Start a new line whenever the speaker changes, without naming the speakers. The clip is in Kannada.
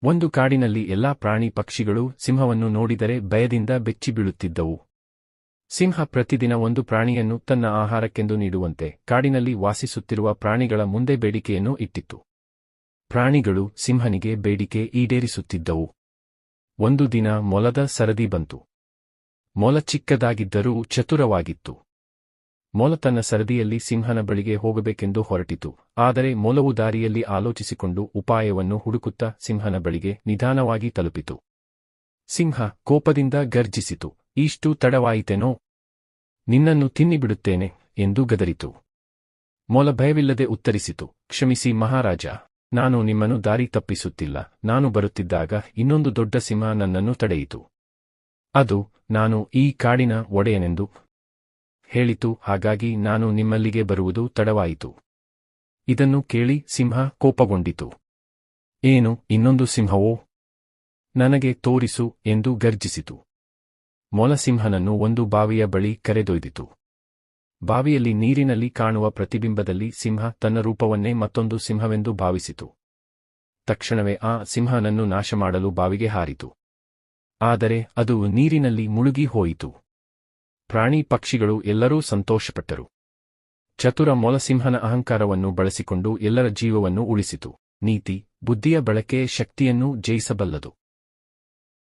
ಒಂದು ಕಾಡಿನಲ್ಲಿ ಎಲ್ಲಾ ಪ್ರಾಣಿ ಪಕ್ಷಿಗಳು ಸಿಂಹವನ್ನು ನೋಡಿದರೆ ಭಯದಿಂದ ಬೆಚ್ಚಿಬೀಳುತ್ತಿದ್ದವು. ಸಿಂಹ ಪ್ರತಿದಿನ ಒಂದು ಪ್ರಾಣಿಯನ್ನು ತನ್ನ ಆಹಾರಕ್ಕೆಂದು ನೀಡುವಂತೆ ಕಾಡಿನಲ್ಲಿ ವಾಸಿಸುತ್ತಿರುವ ಪ್ರಾಣಿಗಳ ಮುಂದೆ ಬೇಡಿಕೆಯನ್ನು ಇಟ್ಟಿತ್ತು. ಪ್ರಾಣಿಗಳು ಸಿಂಹನಿಗೆ ಬೇಡಿಕೆ ಈಡೇರಿಸುತ್ತಿದ್ದವು. ಒಂದು ದಿನ ಮೊಲದ ಸರದಿ ಬಂತು. ಮೊಲ ಚಿಕ್ಕದಾಗಿದ್ದರೂ ಚತುರವಾಗಿತ್ತು. ಮೊಲ ತನ್ನ ಸರದಿಯಲ್ಲಿ ಸಿಂಹನ ಬಳಿಗೆ ಹೋಗಬೇಕೆಂದು ಹೊರಟಿತು. ಆದರೆ ಮೊಲವು ದಾರಿಯಲ್ಲಿ ಆಲೋಚಿಸಿಕೊಂಡು ಉಪಾಯವನ್ನು ಹುಡುಕುತ್ತಾ ಸಿಂಹನ ಬಳಿಗೆ ನಿಧಾನವಾಗಿ ತಲುಪಿತು. ಸಿಂಹ ಕೋಪದಿಂದ ಗರ್ಜಿಸಿತು. ಇಷ್ಟು ತಡವಾಯಿತೇನೋ? ನಿನ್ನನ್ನು ತಿನ್ನಿಬಿಡುತ್ತೇನೆ ಎಂದು ಗದರಿತು. ಮೊಲ ಭಯವಿಲ್ಲದೆ ಉತ್ತರಿಸಿತು, ಕ್ಷಮಿಸಿ ಮಹಾರಾಜ, ನಾನು ನಿಮ್ಮನ್ನು ದಾರಿ ತಪ್ಪಿಸುತ್ತಿಲ್ಲ. ನಾನು ಬರುತ್ತಿದ್ದಾಗ ಇನ್ನೊಂದು ದೊಡ್ಡ ಸಿಂಹ ನನ್ನನ್ನು ತಡೆಯಿತು. ಅದು ನಾನು ಈ ಕಾಡಿನ ಒಡೆಯನೆಂದು ಹೇಳಿತು. ಹಾಗಾಗಿ ನಾನು ನಿಮ್ಮಲ್ಲಿಗೆ ಬರುವುದು ತಡವಾಯಿತು. ಇದನ್ನು ಕೇಳಿ ಸಿಂಹ ಕೋಪಗೊಂಡಿತು. ಏನು, ಇನ್ನೊಂದು ಸಿಂಹವೋ? ನನಗೆ ತೋರಿಸು ಎಂದು ಗರ್ಜಿಸಿತು. ಮೊಲ ಸಿಂಹನನ್ನು ಒಂದು ಬಾವಿಯ ಬಳಿ ಕರೆದೊಯ್ದಿತು. ಬಾವಿಯಲ್ಲಿ ನೀರಿನಲ್ಲಿ ಕಾಣುವ ಪ್ರತಿಬಿಂಬದಲ್ಲಿ ಸಿಂಹ ತನ್ನ ರೂಪವನ್ನೇ ಮತ್ತೊಂದು ಸಿಂಹವೆಂದು ಭಾವಿಸಿತು. ತಕ್ಷಣವೇ ಆ ಸಿಂಹನನ್ನು ನಾಶಮಾಡಲು ಬಾವಿಗೆ ಹಾರಿತು. ಆದರೆ ಅದು ನೀರಿನಲ್ಲಿ ಮುಳುಗಿ ಹೋಯಿತು. ಪ್ರಾಣಿ ಪಕ್ಷಿಗಳು ಎಲ್ಲರೂ ಸಂತೋಷಪಟ್ಟರು. ಚತುರ ಮೊಲ ಸಿಂಹನ ಅಹಂಕಾರವನ್ನು ಬಳಸಿಕೊಂಡು ಎಲ್ಲರ ಜೀವವನ್ನು ಉಳಿಸಿತು. ನೀತಿ: ಬುದ್ಧಿಯ ಬಳಕೆ ಶಕ್ತಿಯನ್ನು ಜಯಿಸಬಲ್ಲದು.